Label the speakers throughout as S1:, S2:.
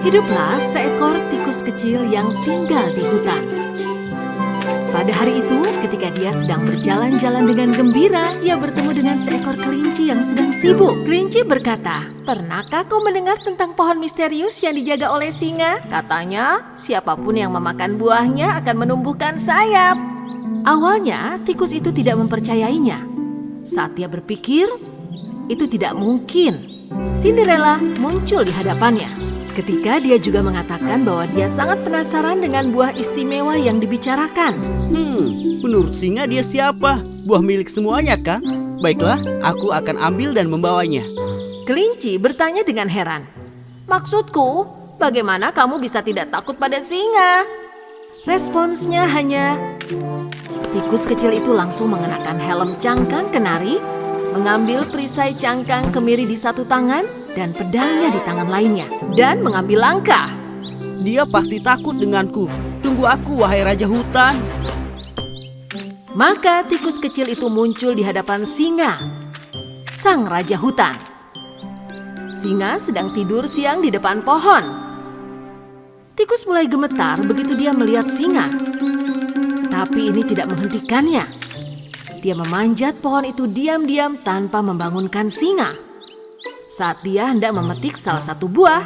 S1: Hiduplah seekor tikus kecil yang tinggal di hutan. Pada hari itu, ketika dia sedang berjalan-jalan dengan gembira, ia bertemu dengan seekor kelinci yang sedang sibuk. Kelinci berkata, "Pernahkah kau mendengar tentang pohon misterius yang dijaga oleh singa? Katanya, siapapun yang memakan buahnya akan menumbuhkan sayap." Awalnya, tikus itu tidak mempercayainya. Saat dia berpikir, itu tidak mungkin. Cinderella muncul di hadapannya. Ketika dia juga mengatakan bahwa dia sangat penasaran dengan buah istimewa yang dibicarakan.
S2: Menurut singa dia siapa? Buah milik semuanya kan? Baiklah, aku akan ambil dan membawanya.
S1: Kelinci bertanya dengan heran. "Maksudku, bagaimana kamu bisa tidak takut pada singa?" Responsnya hanya, tikus kecil itu langsung mengenakan helm cangkang kenari, mengambil perisai cangkang kemiri di satu tangan dan pedangnya di tangan lainnya, dan mengambil langkah.
S2: Dia pasti takut denganku. Tunggu aku, wahai Raja Hutan.
S1: Maka tikus kecil itu muncul di hadapan singa, sang Raja Hutan. Singa sedang tidur siang di depan pohon. Tikus mulai gemetar begitu dia melihat singa. Tapi ini tidak menghentikannya. Dia memanjat pohon itu diam-diam tanpa membangunkan singa. Saat dia hendak memetik salah satu buah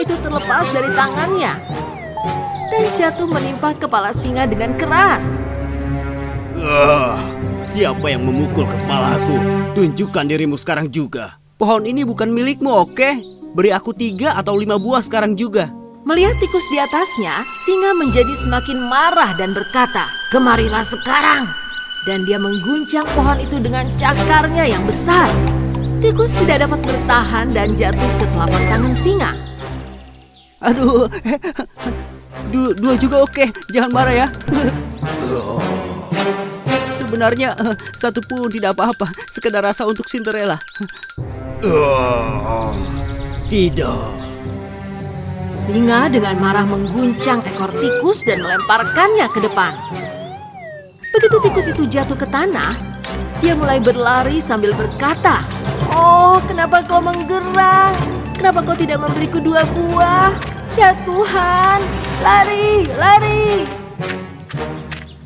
S1: itu terlepas dari tangannya dan jatuh menimpa kepala singa dengan keras.
S2: Siapa yang memukul kepalaku? Tunjukkan dirimu sekarang juga. Pohon ini bukan milikmu, oke? Beri aku 3 atau 5 buah sekarang juga.
S1: Melihat tikus di atasnya, singa menjadi semakin marah dan berkata, "Kemarilah sekarang!" Dan dia mengguncang pohon itu dengan cakarnya yang besar. Tikus tidak dapat bertahan dan jatuh ke telapak tangan singa.
S2: Aduh, dua juga oke. Jangan marah ya. Sebenarnya satu pun tidak apa-apa. Sekedar rasa untuk Cinderella. Tidak.
S1: Singa dengan marah mengguncang ekor tikus dan melemparkannya ke depan. Begitu tikus itu jatuh ke tanah, dia mulai berlari sambil berkata, "Oh, kenapa kau menggerang? Kenapa kau tidak memberiku 2 buah? Ya Tuhan, lari, lari!"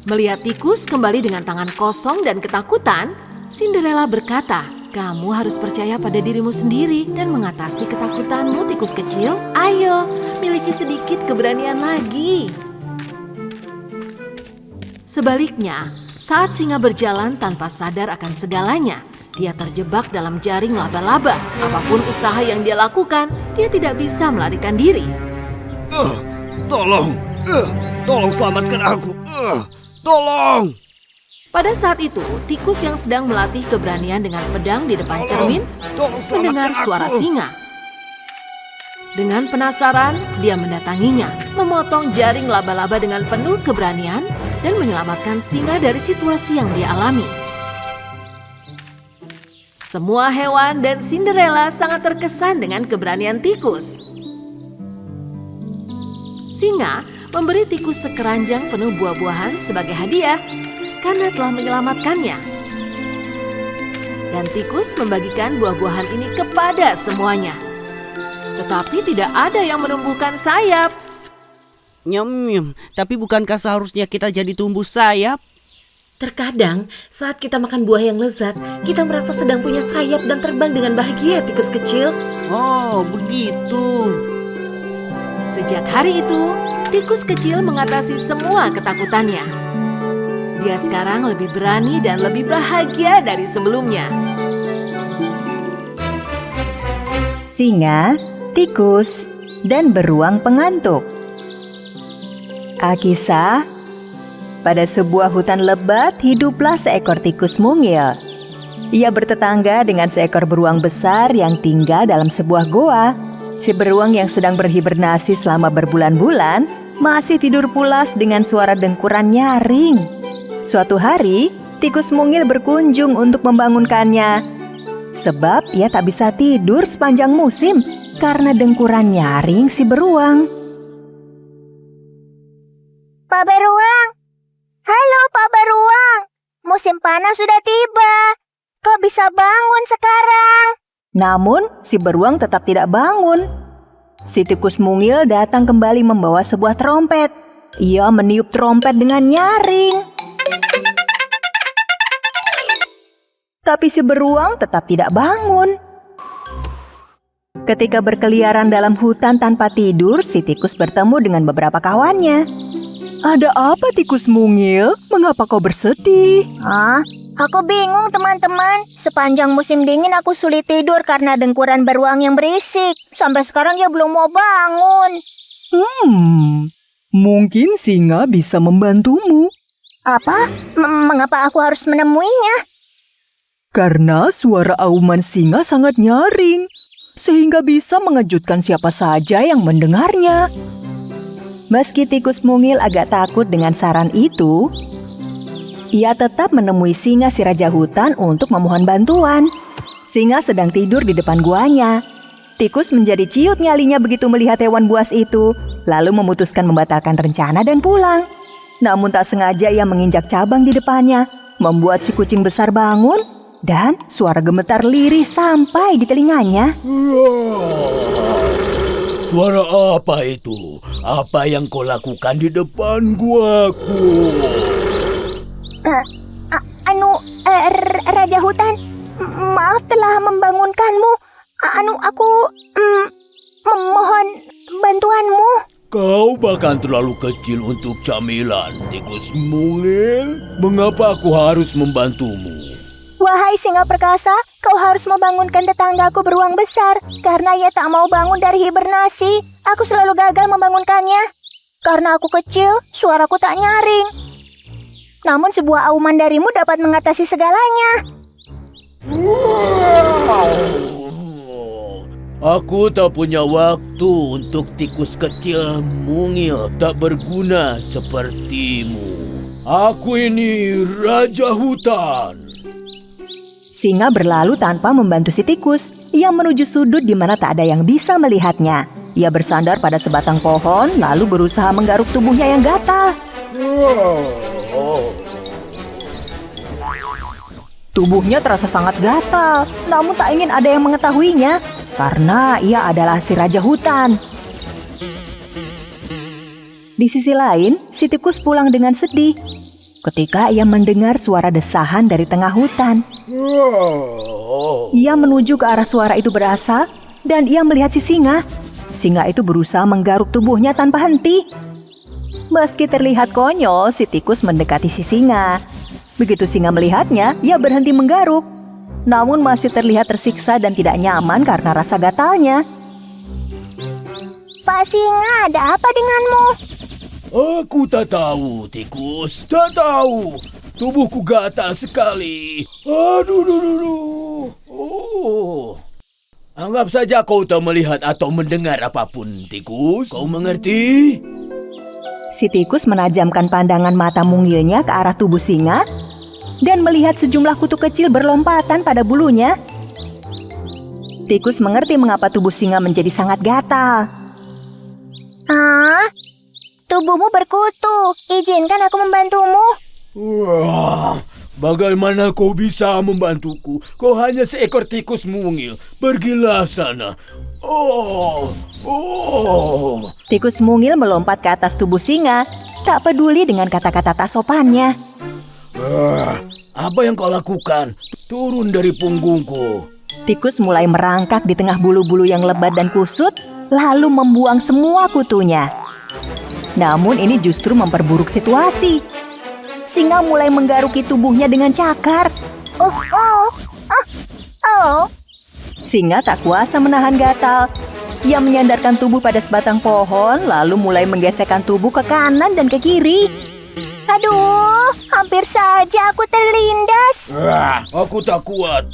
S1: Melihat tikus kembali dengan tangan kosong dan ketakutan, Cinderella berkata, "Kamu harus percaya pada dirimu sendiri dan mengatasi ketakutanmu, tikus kecil. Ayo, miliki sedikit keberanian lagi." Sebaliknya, saat singa berjalan tanpa sadar akan segalanya, dia terjebak dalam jaring laba-laba. Apapun usaha yang dia lakukan, dia tidak bisa melarikan diri.
S2: Tolong selamatkan aku. Tolong.
S1: Pada saat itu, tikus yang sedang melatih keberanian dengan pedang di depan cermin mendengar suara singa. Dengan penasaran, dia mendatanginya, memotong jaring laba-laba dengan penuh keberanian dan menyelamatkan singa dari situasi yang dia alami. Semua hewan dan Cinderella sangat terkesan dengan keberanian tikus. Singa memberi tikus sekeranjang penuh buah-buahan sebagai hadiah karena telah menyelamatkannya. Dan tikus membagikan buah-buahan ini kepada semuanya. Tetapi tidak ada yang menumbuhkan sayap.
S2: Nyam, tapi bukankah seharusnya kita jadi tumbuh sayap?
S3: Terkadang saat kita makan buah yang lezat, kita merasa sedang punya sayap dan terbang dengan bahagia, tikus kecil.
S2: Oh, begitu.
S1: Sejak hari itu, tikus kecil mengatasi semua ketakutannya. Dia sekarang lebih berani dan lebih bahagia dari sebelumnya.
S4: Singa, tikus, dan beruang pengantuk. Kisah, pada sebuah hutan lebat hiduplah seekor tikus mungil. Ia bertetangga dengan seekor beruang besar yang tinggal dalam sebuah goa. Si beruang yang sedang berhibernasi selama berbulan-bulan masih tidur pulas dengan suara dengkuran nyaring. Suatu hari, tikus mungil berkunjung untuk membangunkannya. Sebab ia tak bisa tidur sepanjang musim karena dengkuran nyaring si beruang.
S5: Pak Beruang! Halo Pak Beruang! Musim panas sudah tiba. Kau bisa bangun sekarang.
S4: Namun, si beruang tetap tidak bangun. Si tikus mungil datang kembali membawa sebuah trompet. Ia meniup trompet dengan nyaring. Tapi si beruang tetap tidak bangun. Ketika berkeliaran dalam hutan tanpa tidur, si tikus bertemu dengan beberapa kawannya. Ada apa, tikus mungil? Mengapa kau bersedih?
S5: Aku bingung teman-teman. Sepanjang musim dingin aku sulit tidur karena dengkuran beruang yang berisik. Sampai sekarang dia belum mau bangun.
S4: Mungkin singa bisa membantumu.
S5: Apa? Mengapa aku harus menemuinya?
S4: Karena suara auman singa sangat nyaring, sehingga bisa mengejutkan siapa saja yang mendengarnya. Meski tikus mungil agak takut dengan saran itu, ia tetap menemui singa si raja hutan untuk memohon bantuan. Singa sedang tidur di depan guanya. Tikus menjadi ciut nyalinya begitu melihat hewan buas itu, lalu memutuskan membatalkan rencana dan pulang. Namun tak sengaja ia menginjak cabang di depannya, membuat si kucing besar bangun, dan suara gemetar lirih sampai di telinganya.
S6: Suara apa itu? Apa yang kau lakukan di depan guaku?
S5: Raja hutan, maaf telah membangunkanmu. Aku memohon bantuanmu.
S6: Kau bahkan terlalu kecil untuk camilan, tikus mungil. Mengapa aku harus membantumu?
S5: Wahai singa perkasa, kau harus membangunkan tetanggaku beruang besar karena ia tak mau bangun dari hibernasi. Aku selalu gagal membangunkannya. Karena aku kecil, suaraku tak nyaring. Namun sebuah auman darimu dapat mengatasi segalanya.
S6: Aku tak punya waktu untuk tikus kecil mungil tak berguna sepertimu. Aku ini Raja Hutan.
S4: Singa berlalu tanpa membantu si tikus. Ia menuju sudut di mana tak ada yang bisa melihatnya. Ia bersandar pada sebatang pohon, lalu berusaha menggaruk tubuhnya yang gatal. Tubuhnya terasa sangat gatal, namun tak ingin ada yang mengetahuinya, karena ia adalah si Raja Hutan. Di sisi lain, si tikus pulang dengan sedih ketika ia mendengar suara desahan dari tengah hutan. Ia menuju ke arah suara itu berasal, dan ia melihat si singa. Singa itu berusaha menggaruk tubuhnya tanpa henti. Meski terlihat konyol, si tikus mendekati si singa. Begitu singa melihatnya, ia berhenti menggaruk. Namun masih terlihat tersiksa dan tidak nyaman karena rasa gatalnya.
S5: Pak Singa, ada apa denganmu?
S6: Aku tak tahu, tikus. Tak tahu. Tubuhku gatal sekali. Aduh. Anggap saja kau tak melihat atau mendengar apapun, tikus. Kau mengerti?
S4: Si tikus menajamkan pandangan mata mungilnya ke arah tubuh singa dan melihat sejumlah kutu kecil berlompatan pada bulunya. Tikus mengerti mengapa tubuh singa menjadi sangat gatal.
S5: Tubuhmu berkutu. Izinkan aku membantumu.
S6: Wah, bagaimana kau bisa membantuku? Kau hanya seekor tikus mungil. Pergilah sana.
S4: Tikus mungil melompat ke atas tubuh singa, tak peduli dengan kata-kata tak sopannya.
S6: Apa yang kau lakukan? Turun dari punggungku.
S4: Tikus mulai merangkak di tengah bulu-bulu yang lebat dan kusut, lalu membuang semua kutunya. Namun ini justru memperburuk situasi. Singa mulai menggaruki tubuhnya dengan cakar. Singa tak kuasa menahan gatal. Ia menyandarkan tubuh pada sebatang pohon, lalu mulai menggesekkan tubuh ke kanan dan ke kiri.
S5: Aduh, hampir saja aku terlindas.
S6: Aku tak kuat.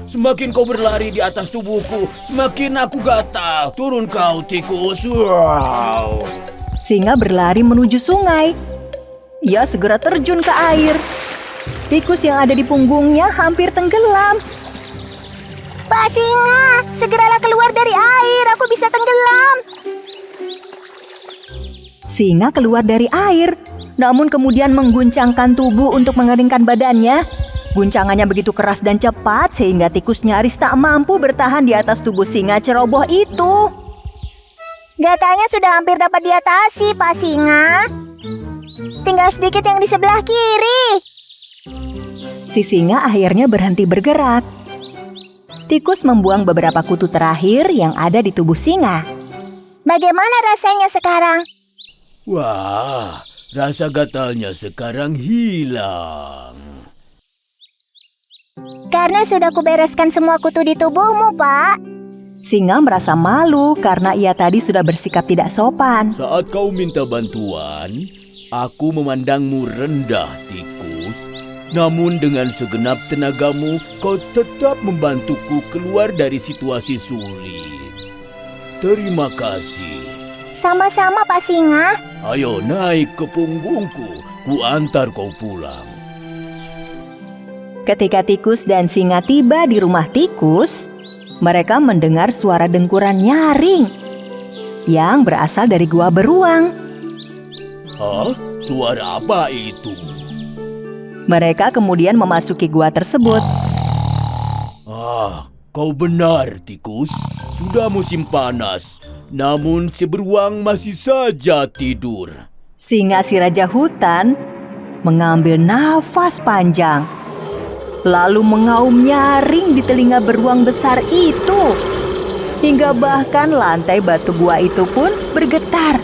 S6: Semakin kau berlari di atas tubuhku, semakin aku gatal. Turun kau, tikus.
S4: Singa berlari menuju sungai. Ia segera terjun ke air. Tikus yang ada di punggungnya hampir tenggelam.
S5: Pak Singa, segeralah keluar dari air. Aku bisa tenggelam.
S4: Singa keluar dari air, namun kemudian mengguncangkan tubuh untuk mengeringkan badannya. Guncangannya begitu keras dan cepat sehingga tikus nyaris tak mampu bertahan di atas tubuh singa ceroboh itu.
S5: Gatalnya sudah hampir dapat diatasi, Pak Singa. Tinggal sedikit yang di sebelah kiri.
S4: Si singa akhirnya berhenti bergerak. Tikus membuang beberapa kutu terakhir yang ada di tubuh singa.
S5: Bagaimana rasanya sekarang?
S6: Wah, rasa gatalnya sekarang hilang.
S5: Karena sudah kubereskan semua kutu di tubuhmu, Pak.
S4: Singa merasa malu karena ia tadi sudah bersikap tidak sopan.
S6: Saat kau minta bantuan, aku memandangmu rendah, tikus. Namun dengan segenap tenagamu, kau tetap membantuku keluar dari situasi sulit. Terima kasih.
S5: Sama-sama, Pak Singa.
S6: Ayo naik ke punggungku, ku antar kau pulang.
S4: Ketika tikus dan singa tiba di rumah tikus, mereka mendengar suara dengkuran nyaring yang berasal dari gua beruang.
S6: Hah? Suara apa itu?
S4: Mereka kemudian memasuki gua tersebut.
S6: Ah, kau benar, tikus. Sudah musim panas, namun si beruang masih saja tidur.
S4: Singa si raja hutan mengambil nafas panjang, lalu mengaum nyaring di telinga beruang besar itu. Hingga bahkan lantai batu gua itu pun bergetar.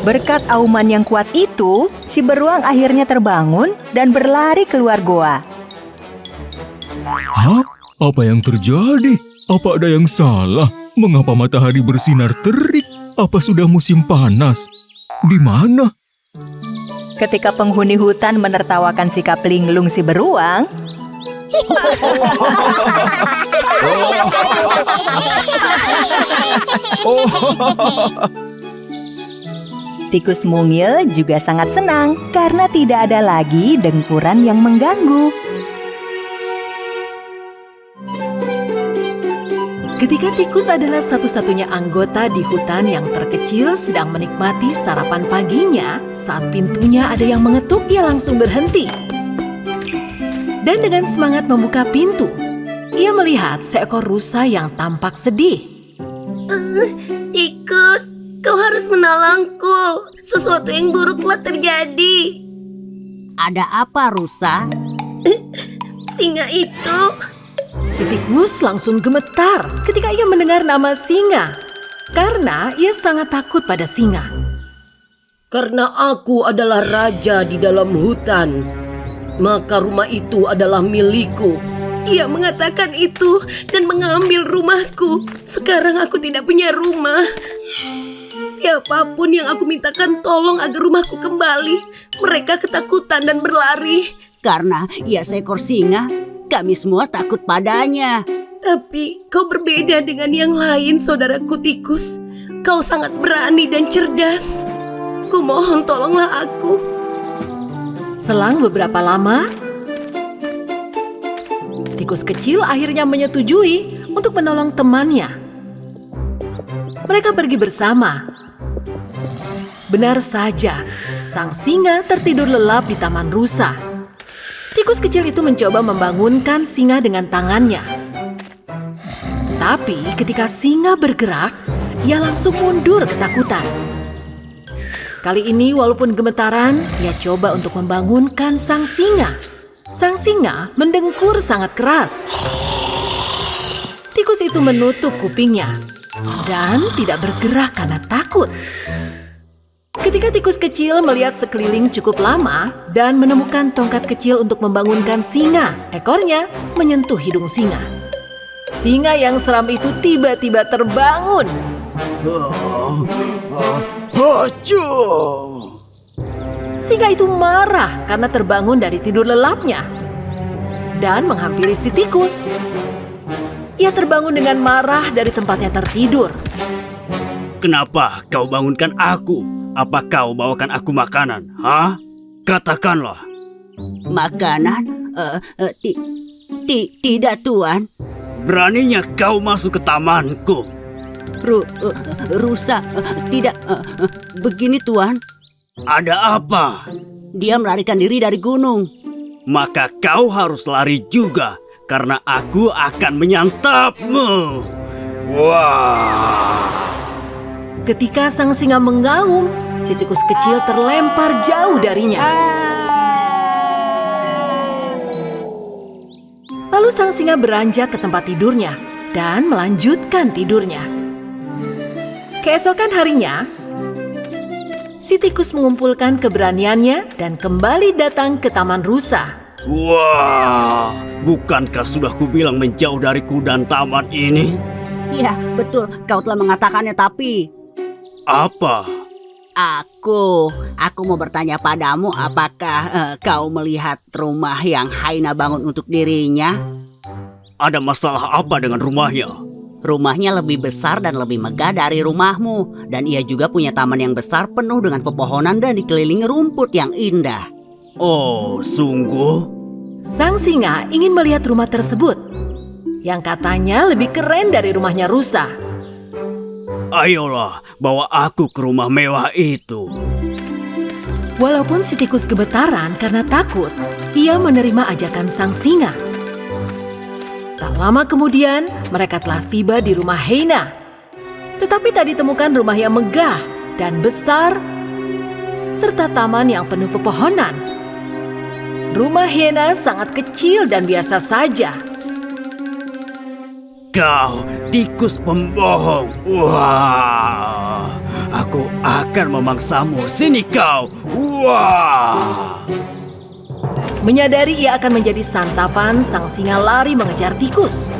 S4: Berkat auman yang kuat itu, si beruang akhirnya terbangun dan berlari keluar goa.
S7: Hah? Apa yang terjadi? Apa ada yang salah? Mengapa matahari bersinar terik? Apa sudah musim panas? Di mana?
S4: Ketika penghuni hutan menertawakan sikap linglung si beruang, tikus mungil juga sangat senang karena tidak ada lagi dengkuran yang mengganggu.
S1: Ketika tikus adalah satu-satunya anggota di hutan yang terkecil sedang menikmati sarapan paginya, saat pintunya ada yang mengetuk, ia langsung berhenti. Dan dengan semangat membuka pintu, ia melihat seekor rusa yang tampak sedih.
S8: Tikus, kau harus menolongku. Sesuatu yang buruk telah terjadi.
S9: Ada apa, rusa?
S8: Singa itu...
S1: Si tikus langsung gemetar ketika ia mendengar nama singa, karena ia sangat takut pada singa.
S8: Karena aku adalah raja di dalam hutan, maka rumah itu adalah milikku. Ia mengatakan itu dan mengambil rumahku. Sekarang aku tidak punya rumah. Siapapun yang aku mintakan tolong agar rumahku kembali, mereka ketakutan dan berlari.
S9: Karena ia seekor singa, kami semua takut padanya.
S8: Tapi kau berbeda dengan yang lain, saudaraku tikus. Kau sangat berani dan cerdas. Kumohon tolonglah aku.
S1: Selang beberapa lama, tikus kecil akhirnya menyetujui untuk menolong temannya. Mereka pergi bersama. Benar saja, sang singa tertidur lelap di taman rusa. Tikus kecil itu mencoba membangunkan singa dengan tangannya. Tapi ketika singa bergerak, ia langsung mundur ketakutan. Kali ini walaupun gemetaran, ia coba untuk membangunkan sang singa. Sang singa mendengkur sangat keras. Tikus itu menutup kupingnya dan tidak bergerak karena takut. Ketika tikus kecil melihat sekeliling cukup lama dan menemukan tongkat kecil untuk membangunkan singa, ekornya menyentuh hidung singa. Singa yang seram itu tiba-tiba terbangun. Singa itu marah karena terbangun dari tidur lelapnya dan menghampiri si tikus. Ia terbangun dengan marah dari tempatnya tertidur.
S2: Kenapa kau bangunkan aku? Apa kau bawakan aku makanan? Hah? Katakanlah.
S9: Makanan? Tidak, Tuan.
S2: Beraninya kau masuk ke tamanku.
S9: Rusa, tidak. Begini, Tuan.
S2: Ada apa?
S9: Dia melarikan diri dari gunung.
S2: Maka kau harus lari juga, karena aku akan menyantapmu. Wah!
S1: Ketika sang singa mengaum, si tikus kecil terlempar jauh darinya. Lalu sang singa beranjak ke tempat tidurnya dan melanjutkan tidurnya. Keesokan harinya, si tikus mengumpulkan keberaniannya dan kembali datang ke taman rusa.
S2: Wah! Bukankah sudah kubilang menjauh dariku dan taman ini?
S9: Ya, betul. Kau telah mengatakannya, tapi...
S2: Apa?
S9: Aku mau bertanya padamu, apakah kau melihat rumah yang Haina bangun untuk dirinya?
S2: Ada masalah apa dengan rumahnya?
S9: Rumahnya lebih besar dan lebih megah dari rumahmu. Dan ia juga punya taman yang besar penuh dengan pepohonan dan dikelilingi rumput yang indah.
S2: Oh, sungguh?
S1: Sang singa ingin melihat rumah tersebut, yang katanya lebih keren dari rumahnya rusa.
S2: Ayolah, bawa aku ke rumah mewah itu.
S1: Walaupun si tikus gemetaran karena takut, ia menerima ajakan sang singa. Tak lama kemudian, mereka telah tiba di rumah Haina. Tetapi tak ditemukan rumah yang megah dan besar, serta taman yang penuh pepohonan. Rumah Haina sangat kecil dan biasa saja.
S2: Kau tikus pembohong. Wah! Aku akan memangsamu. Sini kau. Wah!
S1: Menyadari ia akan menjadi santapan, sang singa lari mengejar tikus.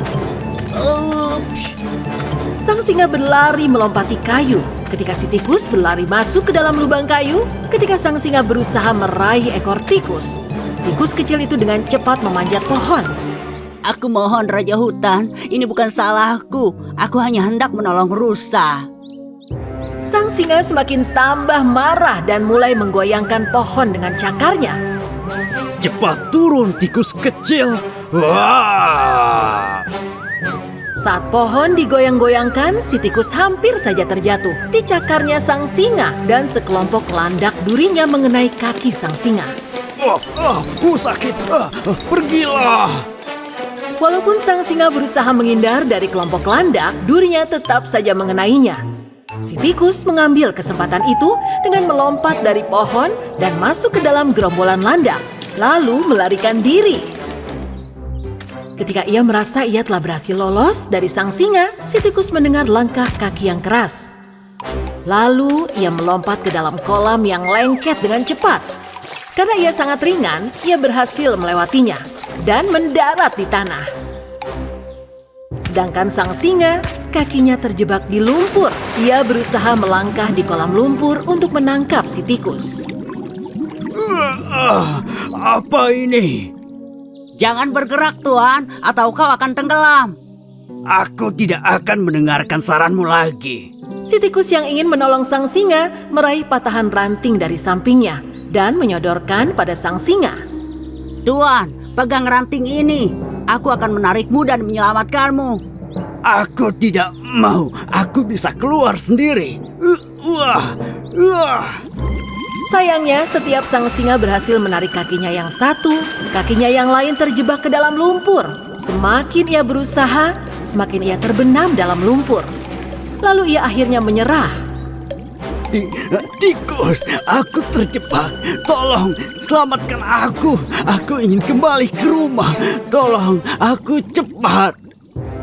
S1: Sang singa berlari melompati kayu. Ketika si tikus berlari masuk ke dalam lubang kayu, ketika sang singa berusaha meraih ekor tikus, tikus kecil itu dengan cepat memanjat pohon.
S9: Aku mohon Raja Hutan, ini bukan salahku. Aku hanya hendak menolong rusa.
S1: Sang singa semakin tambah marah dan mulai menggoyangkan pohon dengan cakarnya.
S2: Cepat turun, tikus kecil. Wah!
S1: Saat pohon digoyang-goyangkan, si tikus hampir saja terjatuh. Dicakarnya sang singa dan sekelompok landak durinya mengenai kaki sang singa.
S2: Sakit. Pergilah.
S1: Walaupun sang singa berusaha menghindar dari kelompok landak, durinya tetap saja mengenainya. Si tikus mengambil kesempatan itu dengan melompat dari pohon dan masuk ke dalam gerombolan landak, lalu melarikan diri. Ketika ia merasa ia telah berhasil lolos dari sang singa, si tikus mendengar langkah kaki yang keras. Lalu ia melompat ke dalam kolam yang lengket dengan cepat. Karena ia sangat ringan, ia berhasil melewatinya dan mendarat di tanah. Sedangkan sang singa, kakinya terjebak di lumpur. Ia berusaha melangkah di kolam lumpur untuk menangkap si tikus.
S2: Apa ini?
S9: Jangan bergerak, Tuan, atau kau akan tenggelam.
S2: Aku tidak akan mendengarkan saranmu lagi.
S1: Si tikus yang ingin menolong sang singa meraih patahan ranting dari sampingnya dan menyodorkan pada sang singa.
S9: Tuan, pegang ranting ini. Aku akan menarikmu dan menyelamatkanmu.
S2: Aku tidak mau. Aku bisa keluar sendiri.
S1: Sayangnya, setiap sang singa berhasil menarik kakinya yang satu, kakinya yang lain terjebak ke dalam lumpur. Semakin ia berusaha, semakin ia terbenam dalam lumpur. Lalu ia akhirnya menyerah.
S2: Tikus, aku terjebak. Tolong, selamatkan aku. Aku ingin kembali ke rumah. Tolong, aku cepat.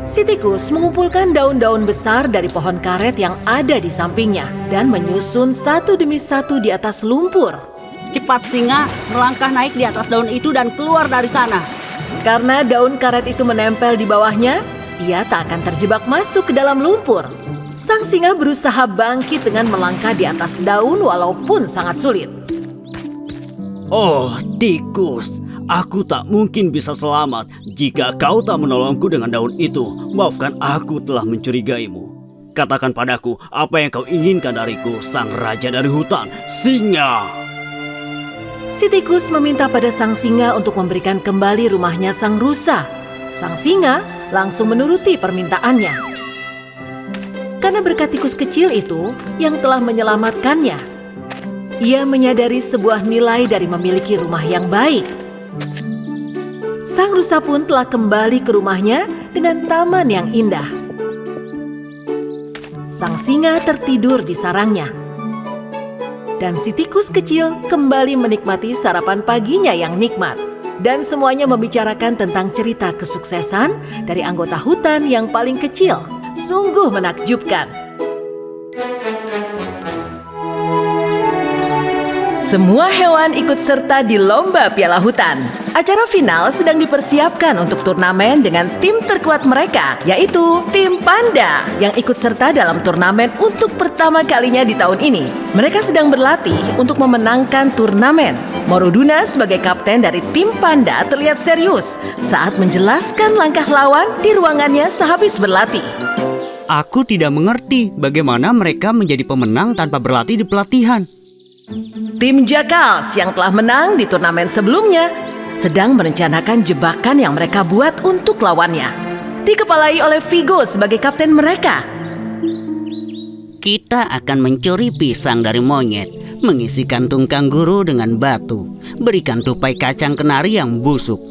S1: Si tikus mengumpulkan daun-daun besar dari pohon karet yang ada di sampingnya dan menyusun satu demi satu di atas lumpur.
S9: Cepat singa, melangkah naik di atas daun itu dan keluar dari sana.
S1: Karena daun karet itu menempel di bawahnya, ia tak akan terjebak masuk ke dalam lumpur. Sang singa berusaha bangkit dengan melangkah di atas daun walaupun sangat sulit.
S2: Oh, tikus, aku tak mungkin bisa selamat jika kau tak menolongku dengan daun itu. Maafkan, aku telah mencurigaimu. Katakan padaku, apa yang kau inginkan dariku, sang raja dari hutan, singa?
S1: Si tikus meminta pada sang singa untuk memberikan kembali rumahnya sang rusa. Sang singa langsung menuruti permintaannya. Karena berkat tikus kecil itu yang telah menyelamatkannya, ia menyadari sebuah nilai dari memiliki rumah yang baik. Sang rusa pun telah kembali ke rumahnya dengan taman yang indah. sang singa tertidur di sarangnya. Dan si tikus kecil kembali menikmati sarapan paginya yang nikmat. Dan semuanya membicarakan tentang cerita kesuksesan dari anggota hutan yang paling kecil. Sungguh menakjubkan.
S10: Semua hewan ikut serta di lomba piala hutan. Acara final sedang dipersiapkan untuk turnamen dengan tim terkuat mereka, yaitu tim panda yang ikut serta dalam turnamen untuk pertama kalinya di tahun ini. Mereka sedang berlatih untuk memenangkan turnamen. Moruduna sebagai kapten dari tim panda terlihat serius saat menjelaskan langkah lawan di ruangannya sehabis berlatih.
S2: Aku tidak mengerti bagaimana mereka menjadi pemenang tanpa berlatih di pelatihan.
S10: Tim Jackals yang telah menang di turnamen sebelumnya sedang merencanakan jebakan yang mereka buat untuk lawannya. Dikepalai oleh Vigo sebagai kapten mereka.
S9: Kita akan mencuri pisang dari monyet, mengisi kantung kanguru dengan batu, berikan tupai kacang kenari yang busuk.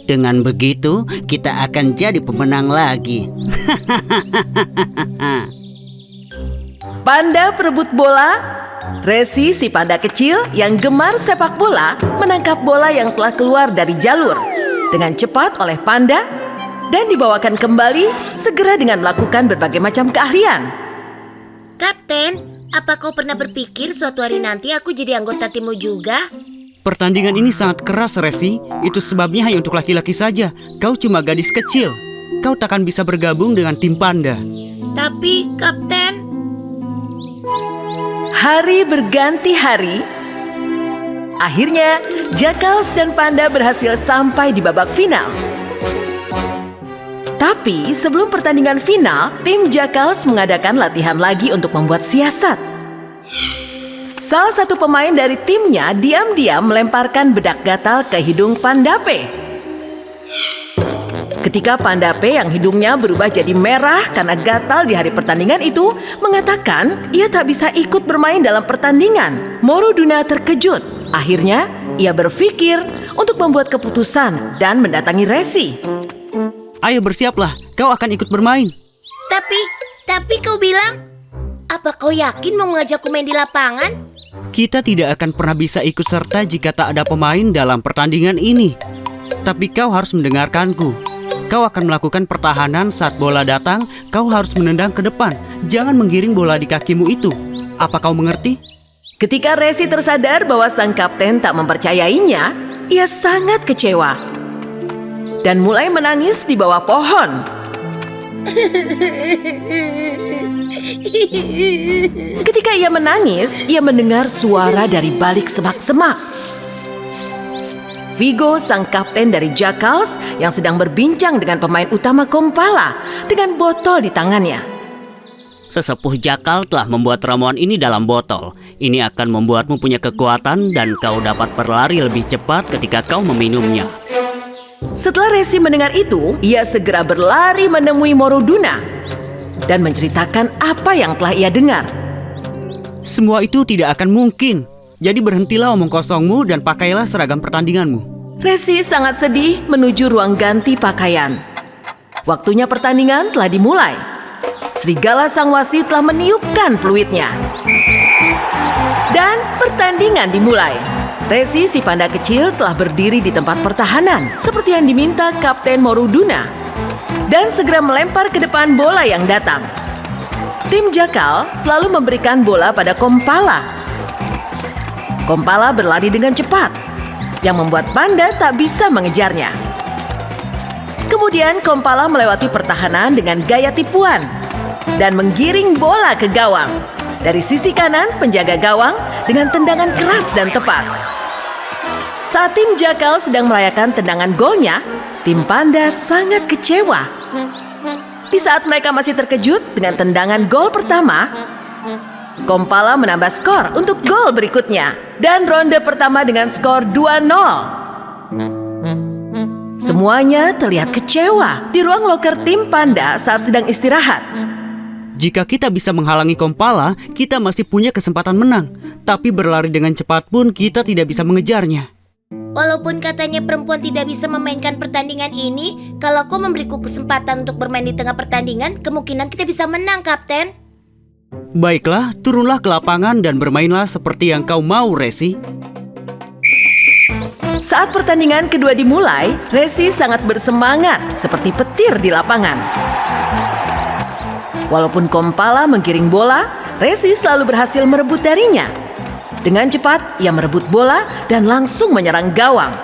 S9: Dengan begitu, kita akan jadi pemenang lagi.
S10: Panda perebut bola. Resi, si panda kecil yang gemar sepak bola, menangkap bola yang telah keluar dari jalur dengan cepat oleh panda dan dibawakan kembali segera dengan melakukan berbagai macam keahlian.
S5: Kapten, apa kau pernah berpikir suatu hari nanti aku jadi anggota timmu juga?
S2: Pertandingan ini sangat keras, Resi. Itu sebabnya hanya untuk laki-laki saja. Kau cuma gadis kecil. Kau takkan bisa bergabung dengan tim panda.
S5: Tapi, Kapten,
S10: Hari berganti hari. Akhirnya, Jackals dan Panda berhasil sampai di babak final. Tapi sebelum pertandingan final, tim Jackals mengadakan latihan lagi untuk membuat siasat. Salah satu pemain dari timnya diam-diam melemparkan bedak gatal ke hidung Pandape. Ketika Pandape yang hidungnya berubah jadi merah karena gatal di hari pertandingan itu mengatakan ia tak bisa ikut bermain dalam pertandingan, Moruduna terkejut. Akhirnya, ia berpikir untuk membuat keputusan dan mendatangi Resi.
S2: Ayo bersiaplah, kau akan ikut bermain.
S5: Tapi kau bilang, apa kau yakin mau mengajakku main di lapangan?
S2: Kita tidak akan pernah bisa ikut serta jika tak ada pemain dalam pertandingan ini. Tapi kau harus mendengarkanku. Kau akan melakukan pertahanan saat bola datang, kau harus menendang ke depan. Jangan menggiring bola di kakimu itu. Apa kau mengerti?
S10: Ketika Resi tersadar bahwa sang kapten tak mempercayainya, ia sangat kecewa dan mulai menangis di bawah pohon. Ketika ia menangis, ia mendengar suara dari balik semak-semak. Vigo, sang kapten dari Jackals yang sedang berbincang dengan pemain utama Kompala dengan botol di tangannya.
S2: Sesepuh Jakal telah membuat ramuan ini dalam botol. Ini akan membuatmu punya kekuatan dan kau dapat berlari lebih cepat ketika kau meminumnya.
S10: Setelah Resi mendengar itu, ia segera berlari menemui Moruduna dan menceritakan apa yang telah ia dengar.
S2: Semua itu tidak akan mungkin. Jadi berhentilah omong kosongmu dan pakailah seragam pertandinganmu.
S10: Resi sangat sedih menuju ruang ganti pakaian. Waktunya pertandingan telah dimulai. Serigala sang wasit telah meniupkan fluidnya. Dan pertandingan dimulai. Resi, si panda kecil, telah berdiri di tempat pertahanan seperti yang diminta Kapten Moruduna dan segera melempar ke depan bola yang datang. Tim Jakal selalu memberikan bola pada Kompala. Kompala berlari dengan cepat, yang membuat panda tak bisa mengejarnya. Kemudian Kompala melewati pertahanan dengan gaya tipuan dan menggiring bola ke gawang. Dari sisi kanan, penjaga gawang dengan tendangan keras dan tepat. Saat tim Jakal sedang merayakan tendangan golnya, tim panda sangat kecewa. Di saat mereka masih terkejut dengan tendangan gol pertama, Kompala menambah skor untuk gol berikutnya dan ronde pertama dengan skor 2-0. Semuanya terlihat kecewa di ruang loker tim panda saat sedang istirahat.
S2: Jika kita bisa menghalangi Kompala, kita masih punya kesempatan menang. Tapi berlari dengan cepat pun kita tidak bisa mengejarnya.
S5: Walaupun katanya perempuan tidak bisa memainkan pertandingan ini, kalau kau memberiku kesempatan untuk bermain di tengah pertandingan, kemungkinan kita bisa menang, Kapten.
S2: Baiklah, turunlah ke lapangan dan bermainlah seperti yang kau mau, Resi.
S10: Saat pertandingan kedua dimulai, Resi sangat bersemangat seperti petir di lapangan. Walaupun Kompala menggiring bola, Resi selalu berhasil merebut darinya. Dengan cepat, ia merebut bola dan langsung menyerang gawang.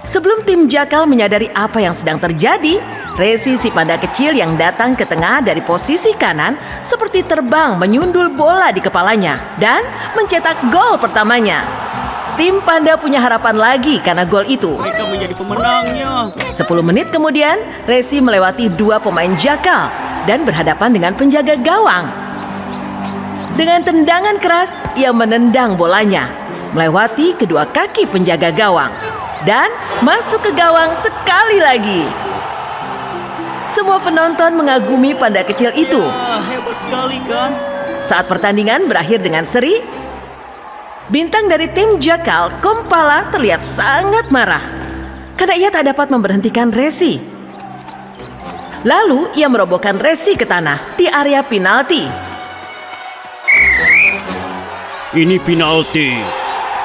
S10: Sebelum tim Jakal menyadari apa yang sedang terjadi, Resi si panda kecil yang datang ke tengah dari posisi kanan seperti terbang menyundul bola di kepalanya dan mencetak gol pertamanya. Tim panda punya harapan lagi karena gol itu.
S2: Mereka menjadi pemenangnya.
S10: 10 menit kemudian, Resi melewati 2 pemain Jakal dan berhadapan dengan penjaga gawang. Dengan tendangan keras, ia menendang bolanya, melewati kedua kaki penjaga gawang, dan masuk ke gawang sekali lagi. Semua penonton mengagumi panda kecil itu.
S2: Hebat sekali kan?
S10: Saat pertandingan berakhir dengan seri, bintang dari tim Jakal, Kompala, terlihat sangat marah karena ia tak dapat memberhentikan Resi. Lalu ia merobohkan Resi ke tanah di area penalti.
S2: Ini penalti.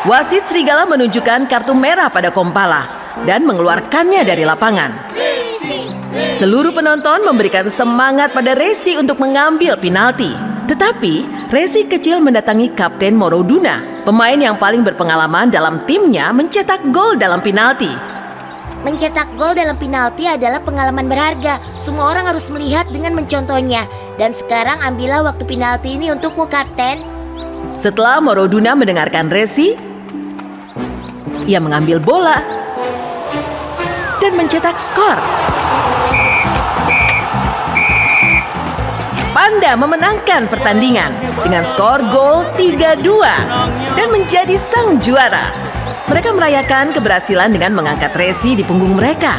S10: Wasit serigala menunjukkan kartu merah pada Kompala dan mengeluarkannya dari lapangan. Seluruh penonton memberikan semangat pada Resi untuk mengambil penalti. Tetapi Resi kecil mendatangi Kapten Moroduna, pemain yang paling berpengalaman dalam timnya, mencetak gol dalam penalti.
S5: Mencetak gol dalam penalti adalah pengalaman berharga. Semua orang harus melihat dengan mencontohnya. Dan sekarang ambillah waktu penalti ini untukmu, Kapten.
S10: Setelah Moroduna mendengarkan Resi, ia mengambil bola dan mencetak skor. Panda memenangkan pertandingan dengan skor gol 3-2 dan menjadi sang juara. Mereka merayakan keberhasilan dengan mengangkat Resi di punggung mereka.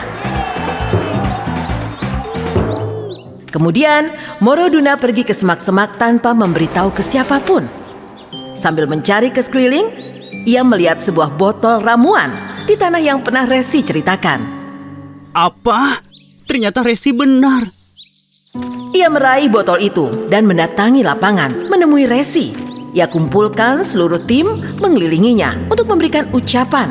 S10: Kemudian, Moroduna pergi ke semak-semak tanpa memberitahu ke siapapun. Sambil mencari ke sekeliling, ia melihat sebuah botol ramuan di tanah yang pernah Resi ceritakan.
S2: Apa? Ternyata Resi benar.
S10: Ia meraih botol itu dan mendatangi lapangan menemui Resi. Ia kumpulkan seluruh tim mengelilinginya untuk memberikan ucapan.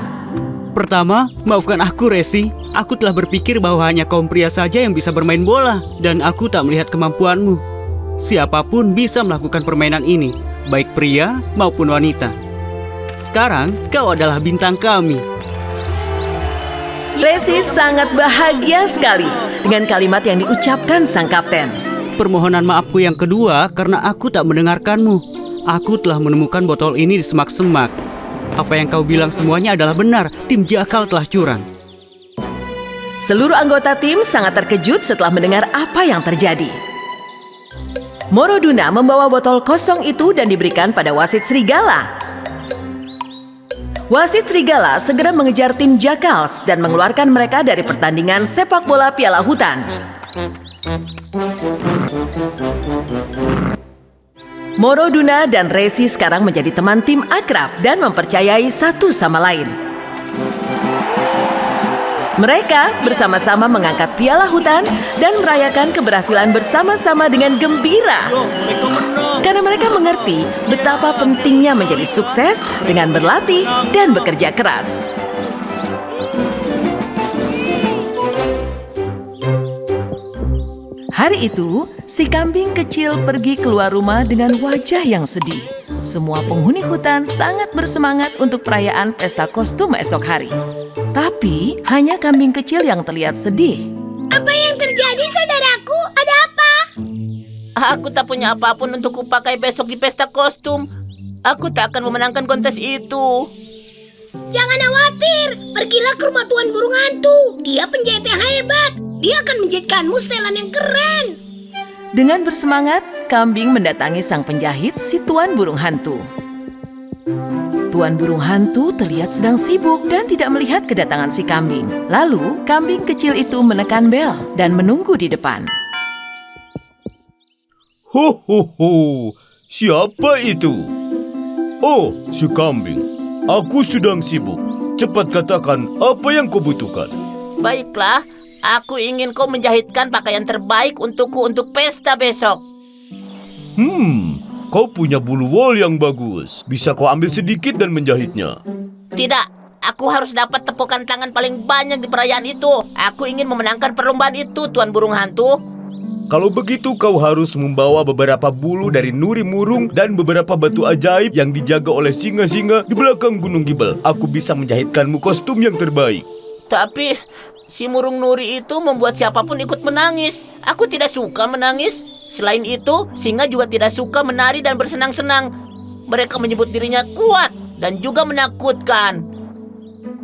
S2: Pertama, maafkan aku, Resi. Aku telah berpikir bahwa hanya kaum pria saja yang bisa bermain bola, dan aku tak melihat kemampuanmu. Siapapun bisa melakukan permainan ini, baik pria maupun wanita. Sekarang, kau adalah bintang kami.
S10: Resi sangat bahagia sekali dengan kalimat yang diucapkan sang kapten.
S2: Permohonan maafku yang kedua karena aku tak mendengarkanmu. Aku telah menemukan botol ini di semak-semak. Apa yang kau bilang semuanya adalah benar. Tim Jakal telah curang.
S10: Seluruh anggota tim sangat terkejut setelah mendengar apa yang terjadi. Moroduna membawa botol kosong itu dan diberikan pada wasit serigala. Wasit serigala segera mengejar tim Jakals dan mengeluarkan mereka dari pertandingan sepak bola Piala Hutan. Moroduna dan Resi sekarang menjadi teman tim akrab dan mempercayai satu sama lain. Mereka bersama-sama mengangkat piala hutan dan merayakan keberhasilan bersama-sama dengan gembira. Karena mereka mengerti betapa pentingnya menjadi sukses dengan berlatih dan bekerja keras. Hari itu, si kambing kecil pergi keluar rumah dengan wajah yang sedih. Semua penghuni hutan sangat bersemangat untuk perayaan pesta kostum esok hari. Tapi, hanya kambing kecil yang terlihat sedih.
S5: Apa yang terjadi, saudaraku? Ada apa?
S11: Aku tak punya apapun untuk kupakai besok di pesta kostum. Aku tak akan memenangkan kontes itu.
S5: Jangan khawatir, pergilah ke rumah Tuan Burung Hantu. Dia penjahit yang hebat. Dia akan menjahitkanmu setelan yang keren.
S10: Dengan bersemangat, kambing mendatangi sang penjahit, si Tuan Burung Hantu. Tuan Burung Hantu terlihat sedang sibuk dan tidak melihat kedatangan si kambing. Lalu, kambing kecil itu menekan bel dan menunggu di depan.
S6: Ho ho ho, siapa itu? Oh, si kambing. Aku sedang sibuk. Cepat katakan apa yang kau butuhkan.
S11: Baiklah, aku ingin kau menjahitkan pakaian terbaik untukku untuk pesta besok.
S6: Kau punya bulu wol yang bagus. Bisa kau ambil sedikit dan menjahitnya.
S11: Tidak, aku harus dapat tepukan tangan paling banyak di perayaan itu. Aku ingin memenangkan perlombaan itu, Tuan Burung Hantu.
S6: Kalau begitu kau harus membawa beberapa bulu dari Nuri Murung dan beberapa batu ajaib yang dijaga oleh singa-singa di belakang Gunung Gibel. Aku bisa menjahitkanmu kostum yang terbaik.
S11: Tapi si Murung Nuri itu membuat siapapun ikut menangis. Aku tidak suka menangis. Selain itu, singa juga tidak suka menari dan bersenang-senang. Mereka menyebut dirinya kuat dan juga menakutkan.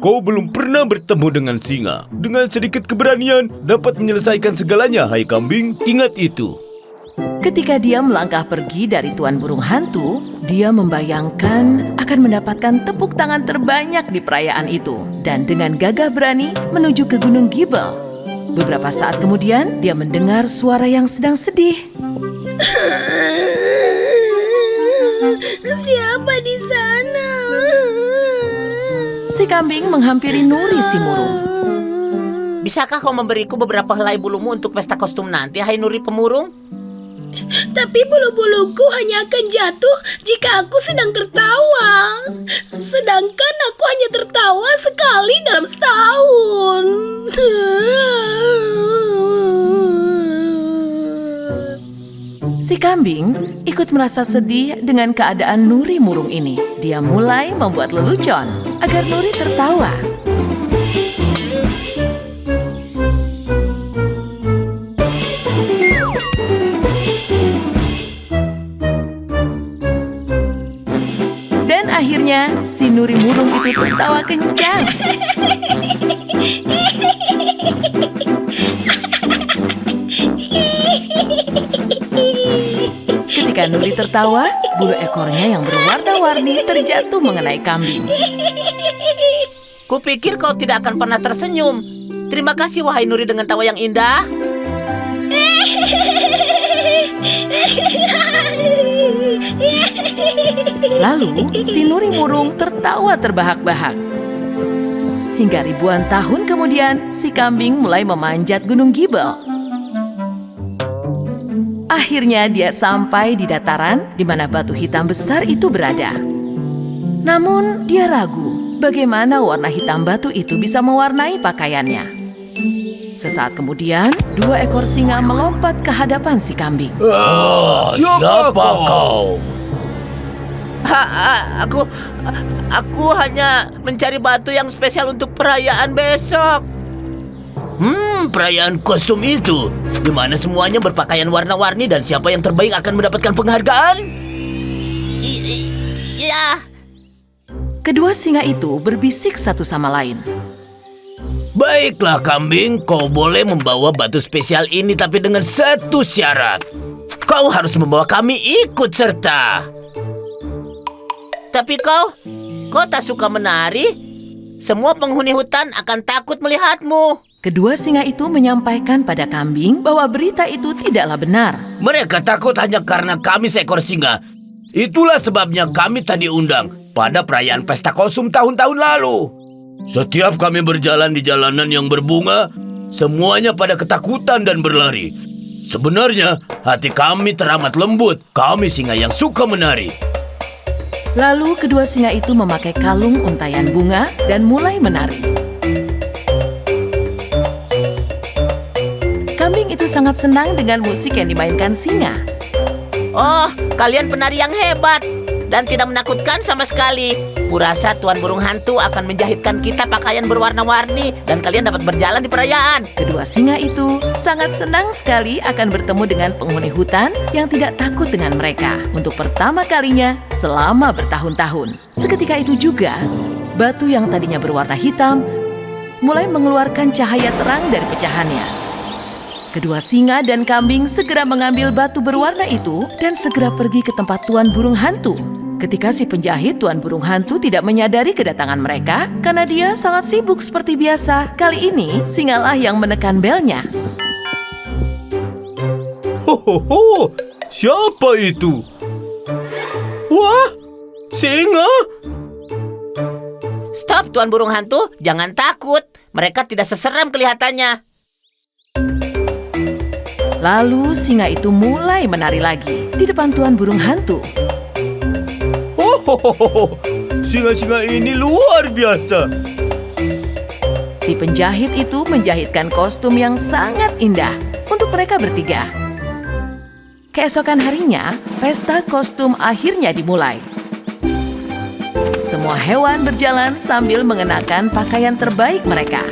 S6: Kau belum pernah bertemu dengan singa. Dengan sedikit keberanian, dapat menyelesaikan segalanya, hai kambing. Ingat itu.
S1: Ketika dia melangkah pergi dari Tuan Burung Hantu, dia membayangkan akan mendapatkan tepuk tangan terbanyak di perayaan itu. Dan dengan gagah berani menuju ke Gunung Gibel. Beberapa saat kemudian, dia mendengar suara yang sedang sedih.
S5: Siapa di sana?
S1: Si kambing menghampiri Nuri si Murung.
S11: Bisakah kau memberiku beberapa helai bulumu untuk pesta kostum nanti, hai Nuri Pemurung?
S5: Tapi bulu-buluku hanya akan jatuh jika aku sedang tertawa. Sedangkan aku hanya tertawa sekali dalam setahun.
S1: Si kambing ikut merasa sedih dengan keadaan Nuri Murung ini. Dia mulai membuat lelucon agar Nuri tertawa. Dan akhirnya si Nuri Murung itu tertawa kencang. Ketika Nuri tertawa, bulu ekornya yang berwarna-warni terjatuh mengenai kambing.
S11: Kupikir kau tidak akan pernah tersenyum. Terima kasih, wahai Nuri dengan tawa yang indah.
S1: Lalu, si Nuri Murung tertawa terbahak-bahak. Hingga ribuan tahun kemudian, si kambing mulai memanjat Gunung Gibel. Akhirnya dia sampai di dataran di mana batu hitam besar itu berada. Namun dia ragu bagaimana warna hitam batu itu bisa mewarnai pakaiannya. Sesaat kemudian, 2 ekor singa melompat ke hadapan si kambing.
S6: Siapa kau?
S11: Aku hanya mencari batu yang spesial untuk perayaan besok. Perayaan kostum itu, di mana semuanya berpakaian warna-warni dan siapa yang terbaik akan mendapatkan penghargaan? Ya.
S1: Kedua singa itu berbisik satu sama lain.
S6: Baiklah kambing, kau boleh membawa batu spesial ini tapi dengan satu syarat.
S11: Kau harus membawa kami ikut serta. Tapi kau tak suka menari? Semua penghuni hutan akan takut melihatmu.
S1: Kedua singa itu menyampaikan pada kambing bahwa berita itu tidaklah benar.
S6: Mereka takut hanya karena kami seekor singa. Itulah sebabnya kami tak diundang pada perayaan pesta kostum tahun-tahun lalu. Setiap kami berjalan di jalanan yang berbunga, semuanya pada ketakutan dan berlari. Sebenarnya hati kami teramat lembut. Kami singa yang suka menari.
S1: Lalu kedua singa itu memakai kalung untayan bunga dan mulai menari. Kambing itu sangat senang dengan musik yang dimainkan singa.
S11: Oh, kalian penari yang hebat dan tidak menakutkan sama sekali. Kurasa Tuan Burung Hantu akan menjahitkan kita pakaian berwarna-warni dan kalian dapat berjalan di perayaan.
S1: Kedua singa itu sangat senang sekali akan bertemu dengan penghuni hutan yang tidak takut dengan mereka untuk pertama kalinya selama bertahun-tahun. Seketika itu juga, batu yang tadinya berwarna hitam mulai mengeluarkan cahaya terang dari pecahannya. Kedua singa dan kambing segera mengambil batu berwarna itu dan segera pergi ke tempat Tuan Burung Hantu. Ketika si penjahit Tuan Burung Hantu tidak menyadari kedatangan mereka karena dia sangat sibuk seperti biasa. Kali ini, singalah yang menekan belnya.
S6: Ho, siapa itu? Wah, singa!
S11: Stop, Tuan Burung Hantu, jangan takut. Mereka tidak seseram kelihatannya.
S10: Lalu singa itu mulai menari lagi di depan Tuan Burung Hantu.
S6: Singa-singa ini luar biasa.
S10: Si penjahit itu menjahitkan kostum yang sangat indah untuk mereka bertiga. Keesokan harinya, pesta kostum akhirnya dimulai. Semua hewan berjalan sambil mengenakan pakaian terbaik mereka.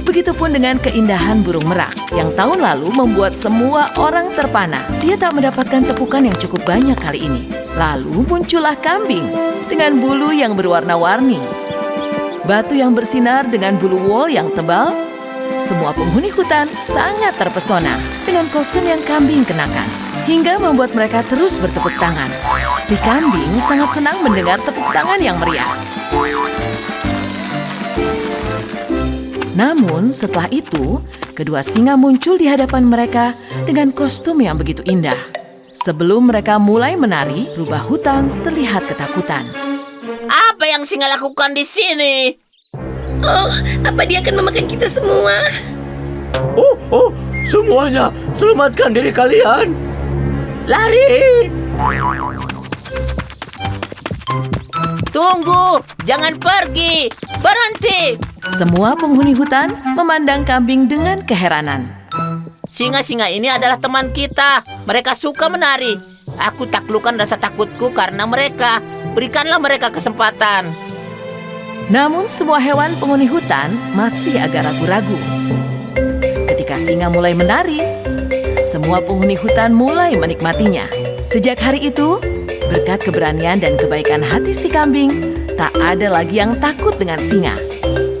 S10: Begitupun dengan keindahan burung merak yang tahun lalu membuat semua orang terpana. Dia tak mendapatkan tepukan yang cukup banyak kali ini. Lalu muncullah kambing dengan bulu yang berwarna-warni. Batu yang bersinar dengan bulu wol yang tebal. Semua penghuni hutan sangat terpesona dengan kostum yang kambing kenakan, hingga membuat mereka terus bertepuk tangan. Si kambing sangat senang mendengar tepuk tangan yang meriah. Namun setelah itu, kedua singa muncul di hadapan mereka dengan kostum yang begitu indah. Sebelum mereka mulai menari, rubah hutan terlihat ketakutan.
S11: Apa yang singa lakukan di sini?
S3: Oh, apa dia akan memakan kita semua?
S6: Semuanya, selamatkan diri kalian.
S11: Lari! Tunggu! Jangan pergi! Berhenti!
S10: Semua penghuni hutan memandang kambing dengan keheranan.
S11: Singa-singa ini adalah teman kita. Mereka suka menari. Aku taklukkan rasa takutku karena mereka. Berikanlah mereka kesempatan.
S10: Namun semua hewan penghuni hutan masih agak ragu-ragu. Ketika singa mulai menari, semua penghuni hutan mulai menikmatinya. Sejak hari itu, berkat keberanian dan kebaikan hati si kambing, tak ada lagi yang takut dengan singa.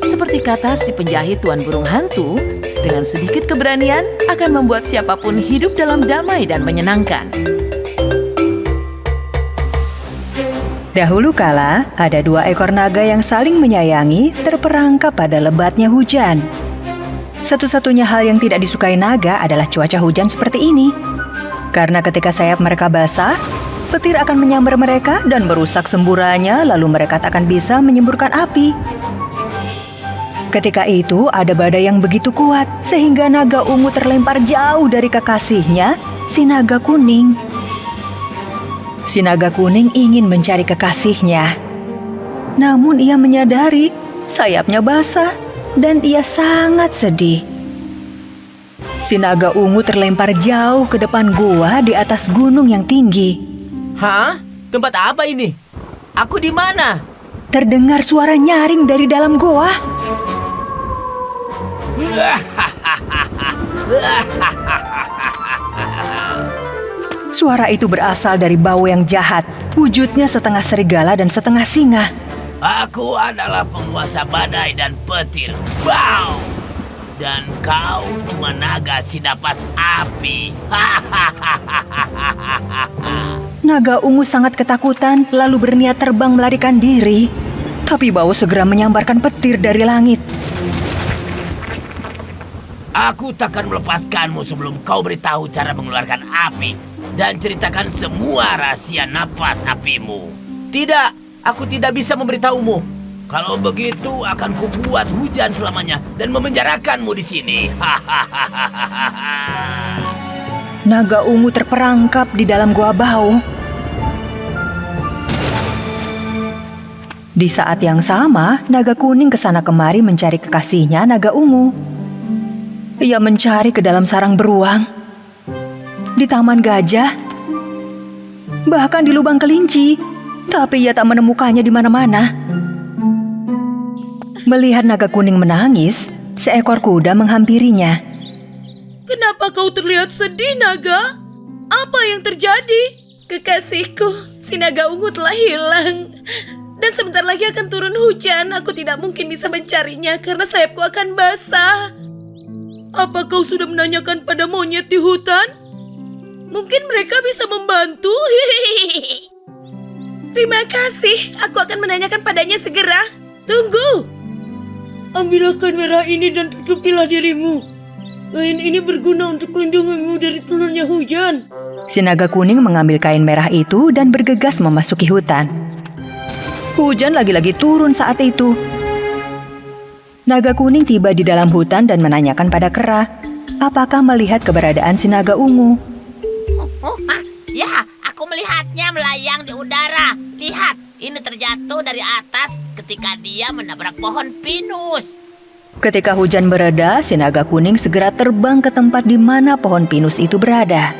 S10: Seperti kata si penjahit Tuan Burung Hantu, dengan sedikit keberanian akan membuat siapapun hidup dalam damai dan menyenangkan.
S4: Dahulu kala, ada 2 ekor naga yang saling menyayangi terperangkap pada lebatnya hujan. Satu-satunya hal yang tidak disukai naga adalah cuaca hujan seperti ini. Karena ketika sayap mereka basah, petir akan menyambar mereka dan merusak semburannya, lalu mereka tak akan bisa menyemburkan api. Ketika itu, ada badai yang begitu kuat, sehingga naga ungu terlempar jauh dari kekasihnya, si naga kuning. Si naga kuning ingin mencari kekasihnya. Namun ia menyadari sayapnya basah dan ia sangat sedih. Si naga ungu terlempar jauh ke depan gua di atas gunung yang tinggi.
S11: Hah? Tempat apa ini? Aku di mana?
S4: Terdengar suara nyaring dari dalam goa. Suara itu berasal dari bau yang jahat. Wujudnya setengah serigala dan setengah singa.
S6: Aku adalah penguasa badai dan petir. Wow! Dan kau cuma naga si napas api.
S4: Naga ungu sangat ketakutan lalu berniat terbang melarikan diri. Tapi bau segera menyambarkan petir dari langit.
S6: Aku takkan melepaskanmu sebelum kau beritahu cara mengeluarkan api dan ceritakan semua rahasia napas apimu.
S11: Tidak, aku tidak bisa memberitahumu.
S6: Kalau begitu akan kubuat hujan selamanya dan memenjarakanmu di sini.
S4: Naga ungu terperangkap di dalam goa bau. Di saat yang sama, naga kuning kesana kemari mencari kekasihnya naga ungu. Ia mencari ke dalam sarang beruang, di taman gajah, bahkan di lubang kelinci, tapi ia tak menemukannya di mana-mana. Melihat naga kuning menangis, seekor kuda menghampirinya.
S3: Kenapa kau terlihat sedih, Naga? Apa yang terjadi? Kekasihku, si naga ungu telah hilang. Dan sebentar lagi akan turun hujan. Aku tidak mungkin bisa mencarinya karena sayapku akan basah. Apa kau sudah menanyakan pada monyet di hutan? Mungkin mereka bisa membantu. Terima kasih. Aku akan menanyakan padanya segera. Tunggu. Ambillah kain merah ini dan tutupilah dirimu. Kain ini berguna untuk melindungimu dari turunnya hujan.
S4: Si naga kuning mengambil kain merah itu dan bergegas memasuki hutan. Hujan lagi-lagi turun saat itu. Naga kuning tiba di dalam hutan dan menanyakan pada kera. apakah melihat keberadaan si naga ungu.
S11: Ya, aku melihatnya melayang di udara. Lihat, ini terjatuh dari atas ketika dia menabrak pohon pinus.
S4: Ketika hujan mereda, si naga kuning segera terbang ke tempat di mana pohon pinus itu berada.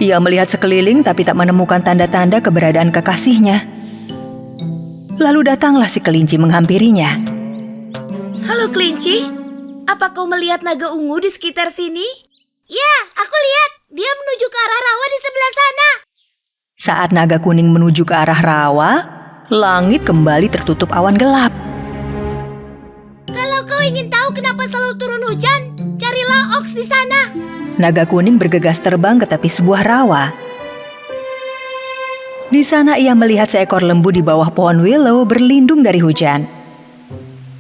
S4: Ia melihat sekeliling tapi tak menemukan tanda-tanda keberadaan kekasihnya. Lalu datanglah si kelinci menghampirinya.
S3: Halo kelinci, apa kau melihat naga ungu di sekitar sini?
S5: Ya, aku lihat. Dia menuju ke arah rawa di sebelah sana.
S4: Saat naga kuning menuju ke arah rawa, langit kembali tertutup awan gelap.
S5: Kalau kau ingin tahu kenapa selalu turun hujan, carilah Ox di sana.
S4: Naga kuning bergegas terbang ke tepi sebuah rawa. Di sana ia melihat seekor lembu di bawah pohon willow berlindung dari hujan.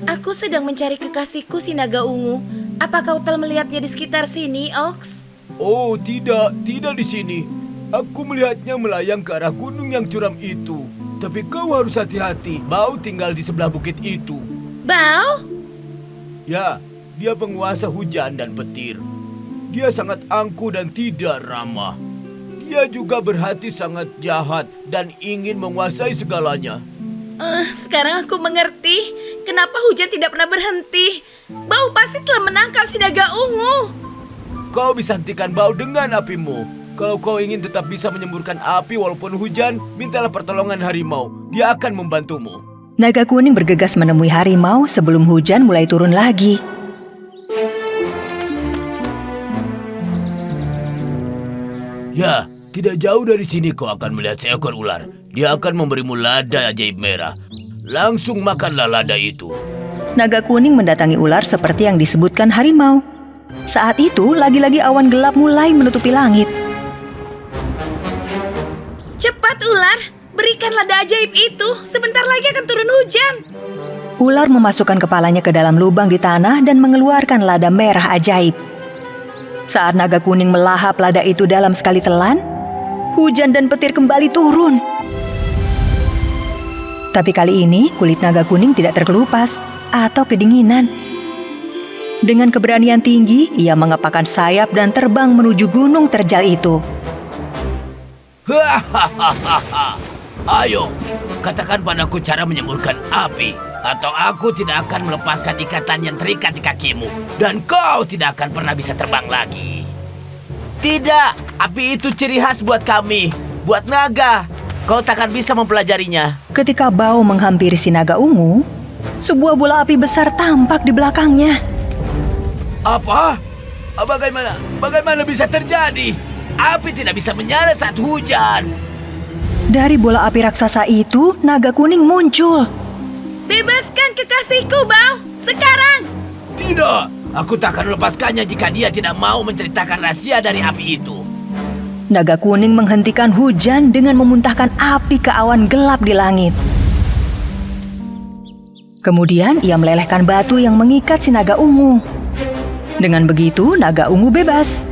S3: Aku sedang mencari kekasihku si naga ungu. Apa kau telah melihatnya di sekitar sini, Ox?
S6: Oh, tidak di sini. Aku melihatnya melayang ke arah gunung yang curam itu. Tapi kau harus hati-hati, Bau tinggal di sebelah bukit itu.
S3: Bau?
S6: Ya, dia penguasa hujan dan petir. Dia sangat angkuh dan tidak ramah. Dia juga berhati sangat jahat dan ingin menguasai segalanya.
S3: Sekarang aku mengerti kenapa hujan tidak pernah berhenti. Bau pasti telah menangkap si naga ungu.
S6: Kau bisa hentikan Bau dengan apimu. Kalau kau ingin tetap bisa menyemburkan api walaupun hujan, mintalah pertolongan harimau. Dia akan membantumu.
S4: Naga kuning bergegas menemui harimau sebelum hujan mulai turun lagi.
S6: Ya, tidak jauh dari sini kau akan melihat seekor ular. Dia akan memberimu lada ajaib merah. Langsung makanlah lada itu.
S4: Naga kuning mendatangi ular seperti yang disebutkan harimau. Saat itu, lagi-lagi awan gelap mulai menutupi langit.
S3: Cepat ular, berikan lada ajaib itu. Sebentar lagi akan turun hujan.
S4: Ular memasukkan kepalanya ke dalam lubang di tanah dan mengeluarkan lada merah ajaib. Saat naga kuning melahap lada itu dalam sekali telan, hujan dan petir kembali turun. Tapi kali ini kulit naga kuning tidak terkelupas atau kedinginan. Dengan keberanian tinggi, ia mengepakkan sayap dan terbang menuju gunung terjal itu.
S6: Ayo, katakan padaku cara menyemburkan api, atau aku tidak akan melepaskan ikatan yang terikat di kakimu, dan kau tidak akan pernah bisa terbang lagi.
S11: Tidak, api itu ciri khas buat kami, buat naga. Kau takkan bisa mempelajarinya.
S4: Ketika Bau menghampiri si naga ungu, sebuah bola api besar tampak di belakangnya.
S6: Apa? Bagaimana bisa terjadi? Api tidak bisa menyala saat hujan.
S4: Dari bola api raksasa itu, naga kuning muncul.
S3: Bebaskan kekasihku, Bau. Sekarang.
S6: Tidak, aku tak akan melepaskannya jika dia tidak mau menceritakan rahasia dari api itu.
S4: Naga kuning menghentikan hujan dengan memuntahkan api ke awan gelap di langit. Kemudian ia melelehkan batu yang mengikat si naga ungu. Dengan begitu, naga ungu bebas.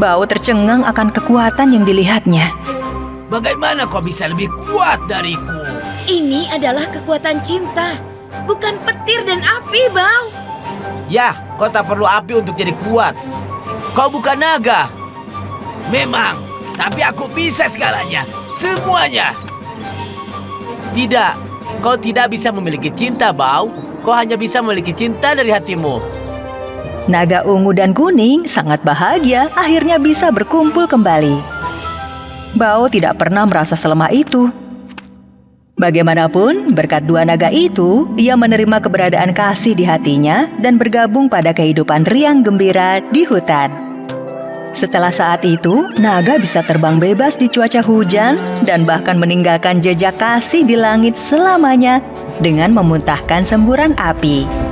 S4: Bau tercengang akan kekuatan yang dilihatnya.
S6: Bagaimana kau bisa lebih kuat dariku?
S3: Ini adalah kekuatan cinta, bukan petir dan api, Bau.
S11: Ya, kau tak perlu api untuk jadi kuat. Kau bukan naga.
S6: Memang, tapi aku bisa segalanya, semuanya.
S11: Tidak, kau tidak bisa memiliki cinta, Bau. Kau hanya bisa memiliki cinta dari hatimu.
S4: Naga ungu dan kuning sangat bahagia akhirnya bisa berkumpul kembali. Bau tidak pernah merasa selemah itu. Bagaimanapun, berkat dua naga itu, ia menerima keberadaan kasih di hatinya dan bergabung pada kehidupan riang gembira di hutan. Setelah saat itu, naga bisa terbang bebas di cuaca hujan dan bahkan meninggalkan jejak kasih di langit selamanya dengan memuntahkan semburan api.